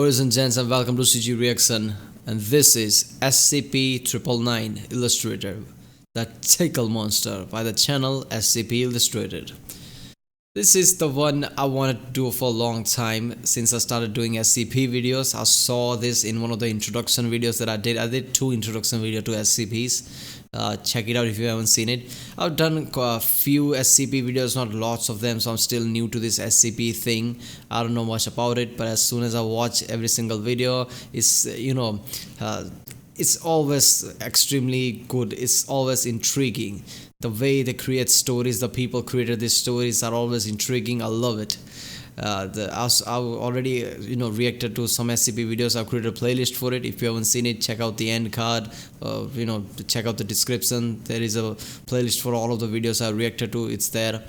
Ladies and gents, and welcome to CG Reaction. And this is SCP-999 Illustrated, the Tickle monster by the channel SCP Illustrated. This is the one I wanted to do for a long time since I started doing SCP videos. I saw this in one of the introduction videos that I did. I did 2 introduction videos to SCPs. Check it out if you haven't seen it. I've done a few SCP videos, not lots of them, so I'm still new to this SCP thing. I don't know much about it, but as soon as I watch every single video, it's it's always extremely good. It's always intriguing. The way they create stories, the people created these stories are always intriguing. I love it. I've already reacted to some SCP videos. I've created a playlist for it. If you haven't seen it, check out the end card. Check out the description. There is a playlist for all of the videos I reacted to. It's there.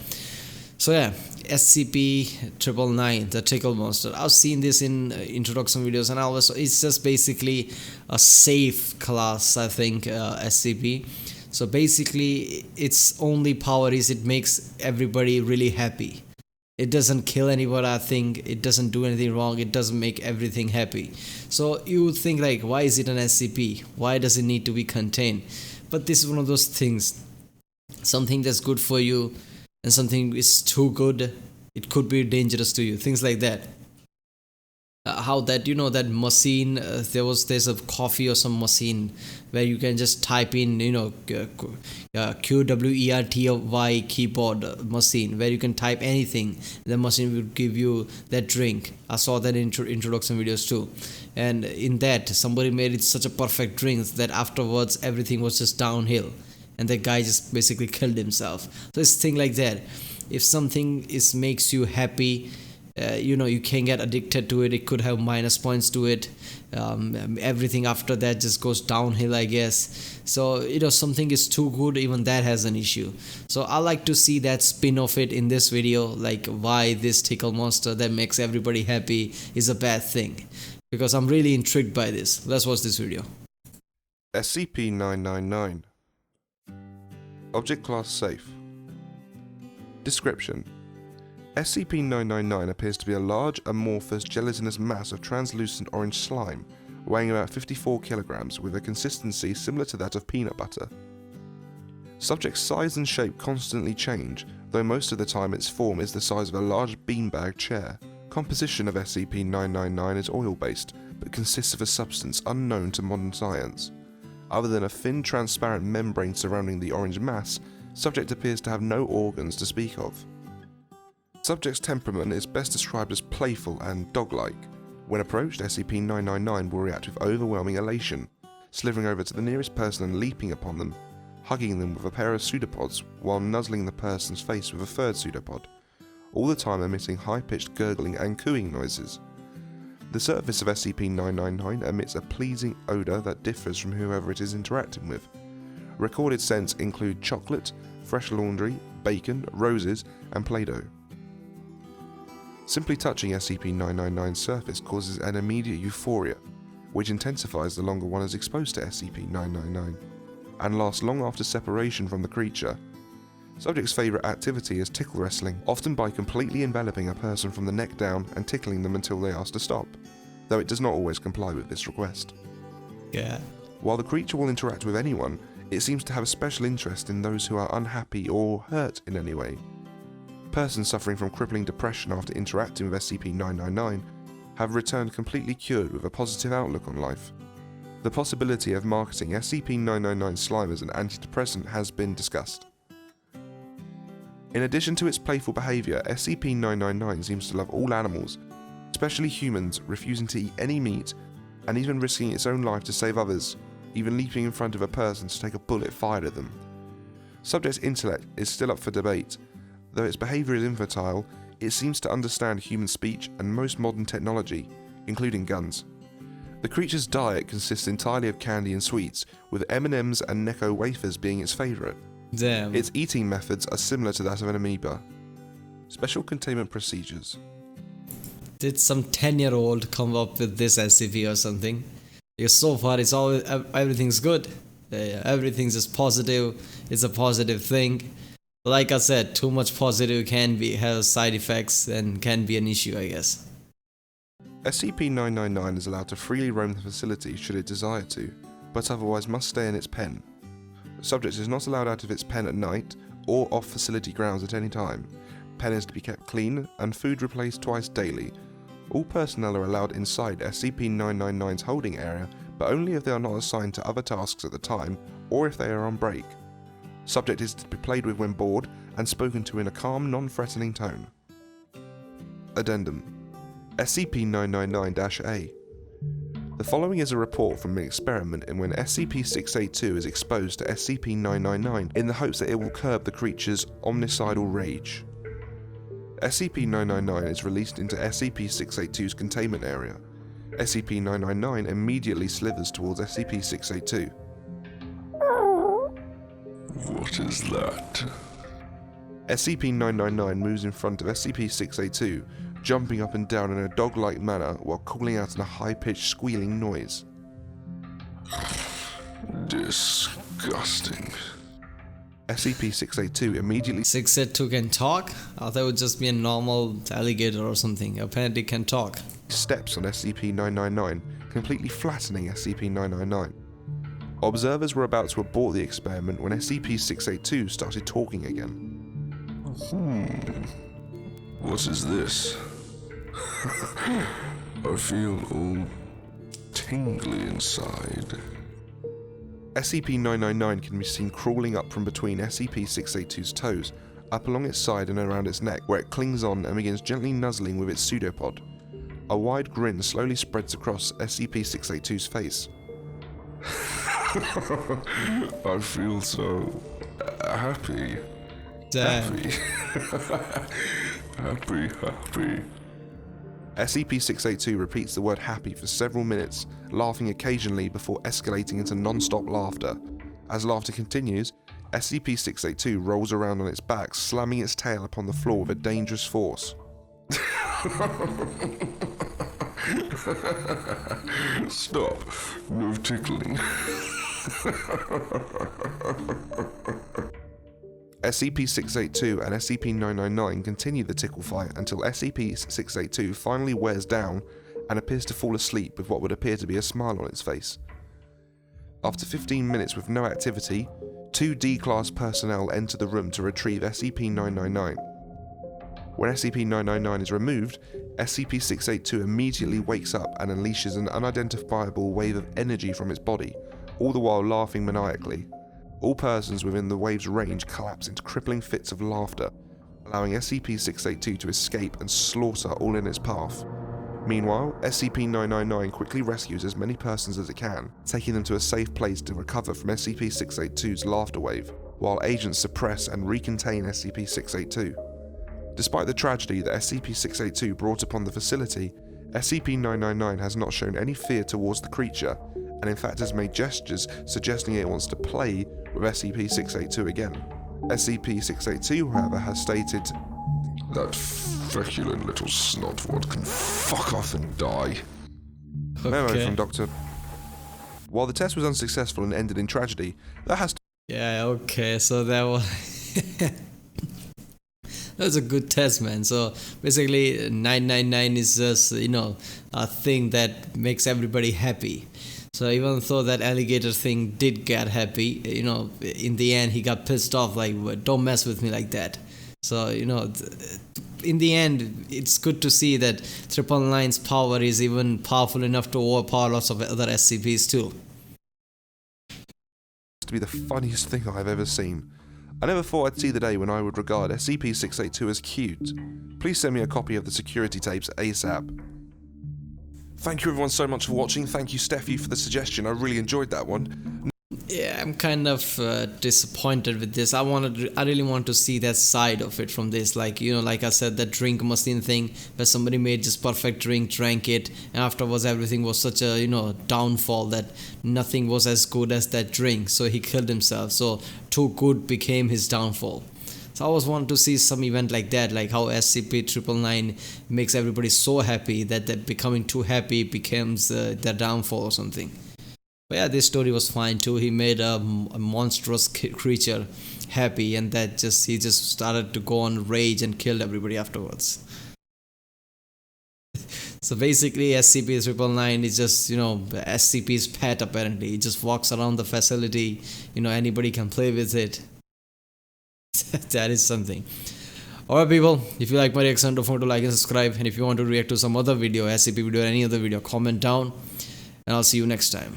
So yeah, SCP-999, the Tickle monster. I've seen this in introduction videos, and it's just basically a safe class, I think, SCP. So basically, its only power is it makes everybody really happy. It doesn't kill anyone, I think. It doesn't do anything wrong. It doesn't make everything happy. So you would think, like, why is it an SCP? Why does it need to be contained? But this is one of those things. Something that's good for you and something is too good, it could be dangerous to you. Things like that. How that that machine, there's a coffee or some machine where you can just type in QWERTY keyboard machine, where you can type anything, the machine will give you that drink. I saw that in introduction videos too, and in that somebody made it such a perfect drink that afterwards everything was just downhill, and the guy just basically killed himself. So it's thing like that. If something makes you happy, you can get addicted to it. It could have minus points to it. Everything after that just goes downhill, I guess. So something is too good, even that has an issue. So I like to see that spin of it in this video, like why this Tickle monster that makes everybody happy is a bad thing, because I'm really intrigued by this. Let's watch this video. SCP-999 Object Class Safe. Description: SCP-999 appears to be a large, amorphous, gelatinous mass of translucent orange slime, weighing about 54 kilograms, with a consistency similar to that of peanut butter. Subject's size and shape constantly change, though most of the time its form is the size of a large beanbag chair. Composition of SCP-999 is oil-based, but consists of a substance unknown to modern science. Other than a thin, transparent membrane surrounding the orange mass, subject appears to have no organs to speak of. Subject's temperament is best described as playful and dog-like. When approached, SCP-999 will react with overwhelming elation, slithering over to the nearest person and leaping upon them, hugging them with a pair of pseudopods while nuzzling the person's face with a third pseudopod, all the time emitting high-pitched gurgling and cooing noises. The surface of SCP-999 emits a pleasing odour that differs from whoever it is interacting with. Recorded scents include chocolate, fresh laundry, bacon, roses, and Play-Doh. Simply touching SCP-999's surface causes an immediate euphoria, which intensifies the longer one is exposed to SCP-999, and lasts long after separation from the creature. Subject's favourite activity is tickle wrestling, often by completely enveloping a person from the neck down and tickling them until they ask to stop, though it does not always comply with this request. Yeah. While the creature will interact with anyone, it seems to have a special interest in those who are unhappy or hurt in any way. Persons suffering from crippling depression after interacting with SCP-999 have returned completely cured with a positive outlook on life. The possibility of marketing SCP-999 slime as an antidepressant has been discussed. In addition to its playful behaviour, SCP-999 seems to love all animals, especially humans, refusing to eat any meat, and even risking its own life to save others, even leaping in front of a person to take a bullet fired at them. Subject's intellect is still up for debate. Though its behaviour is infantile, it seems to understand human speech and most modern technology, including guns. The creature's diet consists entirely of candy and sweets, with M&Ms and Necco wafers being its favourite. Damn. Its eating methods are similar to that of an amoeba. Special containment procedures. Did some 10-year-old come up with this SCP or something? Because so far everything's good. Everything's just positive. It's a positive thing. Like I said, too much positive can have side effects and can be an issue, I guess. SCP-999 is allowed to freely roam the facility should it desire to, but otherwise must stay in its pen. The subject is not allowed out of its pen at night or off facility grounds at any time. Pen is to be kept clean and food replaced twice daily. All personnel are allowed inside SCP-999's holding area, but only if they are not assigned to other tasks at the time or if they are on break. Subject is to be played with when bored and spoken to in a calm, non-threatening tone. Addendum: SCP-999-A. The following is a report from an experiment in when SCP-682 is exposed to SCP-999 in the hopes that it will curb the creature's omnicidal rage. SCP-999 is released into SCP-682's containment area. SCP-999 immediately slithers towards SCP-682. What is that? SCP-999 moves in front of SCP-682, jumping up and down in a dog-like manner while calling out in a high-pitched squealing noise. Disgusting. SCP-682 immediately 682 can talk? I thought it would just be a normal alligator or something. Apparently it can talk. steps on SCP-999, completely flattening SCP-999. Observers were about to abort the experiment when SCP-682 started talking again. What is this? I feel all tingly inside. SCP-999 can be seen crawling up from between SCP-682's toes, up along its side and around its neck, where it clings on and begins gently nuzzling with its pseudopod. A wide grin slowly spreads across SCP-682's face. I feel so happy. Damn. Happy. SCP-682 repeats the word happy for several minutes, laughing occasionally before escalating into non-stop laughter. As laughter continues, SCP-682 rolls around on its back, slamming its tail upon the floor with a dangerous force. Stop. No tickling. SCP-682 and SCP-999 continue the tickle fight until SCP-682 finally wears down and appears to fall asleep with what would appear to be a smile on its face. After 15 minutes with no activity, 2 D-Class personnel enter the room to retrieve SCP-999. When SCP-999 is removed, SCP-682 immediately wakes up and unleashes an unidentifiable wave of energy from its body, all the while laughing maniacally. All persons within the wave's range collapse into crippling fits of laughter, allowing SCP-682 to escape and slaughter all in its path. Meanwhile, SCP-999 quickly rescues as many persons as it can, taking them to a safe place to recover from SCP-682's laughter wave, while agents suppress and recontain SCP-682. Despite the tragedy that SCP-682 brought upon the facility, SCP-999 has not shown any fear towards the creature, and in fact has made gestures suggesting it wants to play with SCP-682 again. SCP-682, however, has stated, That feculent little snotwad can fuck off and die. Memo Okay. from Dr. While the test was unsuccessful and ended in tragedy, that has Yeah, okay, so that was that was a good test, man. So basically 999 is just, a thing that makes everybody happy. So even though that alligator thing did get happy, in the end he got pissed off, like, don't mess with me like that. So, in the end, it's good to see that 999's power is even powerful enough to overpower lots of other SCPs too. to be the funniest thing I've ever seen. I never thought I'd see the day when I would regard SCP-682 as cute. Please send me a copy of the security tapes ASAP. Thank you everyone so much for watching. Thank you Steffi for the suggestion. I really enjoyed that one. Yeah, I'm kind of disappointed with this. I really want to see that side of it from this. Like, like I said, that drink machine thing where somebody made this perfect drink, drank it, and afterwards everything was such a, downfall that nothing was as good as that drink. So he killed himself. So too good became his downfall. So I always want to see some event like that, like how SCP-999 makes everybody so happy that they're becoming too happy becomes their downfall or something. But yeah, this story was fine too. He made a monstrous creature happy, and he just started to go on rage and killed everybody afterwards. So basically SCP-999 is just, SCP's pet apparently. It just walks around the facility, anybody can play with it. That is something. Alright people, if you like my reaction, don't forget to like and subscribe. And if you want to react to some other video, SCP video or any other video, comment down. And I'll see you next time.